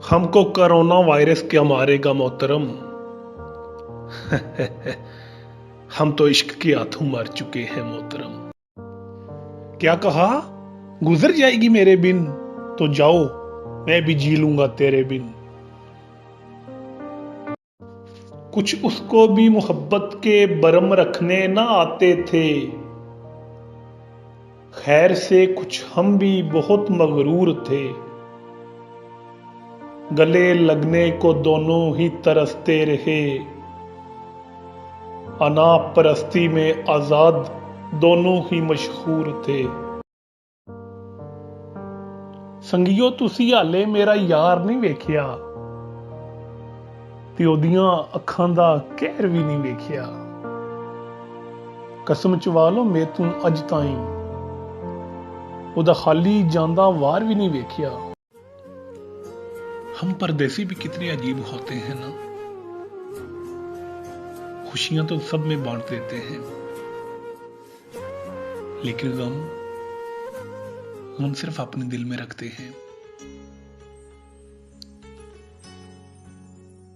हमको corona virus क्या मारेगा मोहतरम। हम तो इश्क के हाथों मर चुके हैं मोहतरम। क्या कहा? गुजर जाएगी मेरे बिन तो जाओ, मैं भी जी लूंगा तेरे बिन। कुछ उसको भी मोहब्बत के बरम रखने ना आते थे, खैर से कुछ हम भी बहुत मगरूर थे। गले लगने को दोनों ही तरसते रहे, अना परस्ती में आजाद दोनों ही मशहूर थे। संगियो तुसी हाले मेरा यार नहीं वेखिया, ते ओदियां अखां दा कहर भी नहीं वेखिया। कसम चवा लो मैं तू अज ताईं ओदा खाली जांदा वार भी नहीं वेखिया। हम परदेसी भी कितने अजीब होते हैं ना, खुशियां तो सब में बांट देते हैं, लेकिन गम हम सिर्फ अपने दिल में रखते हैं।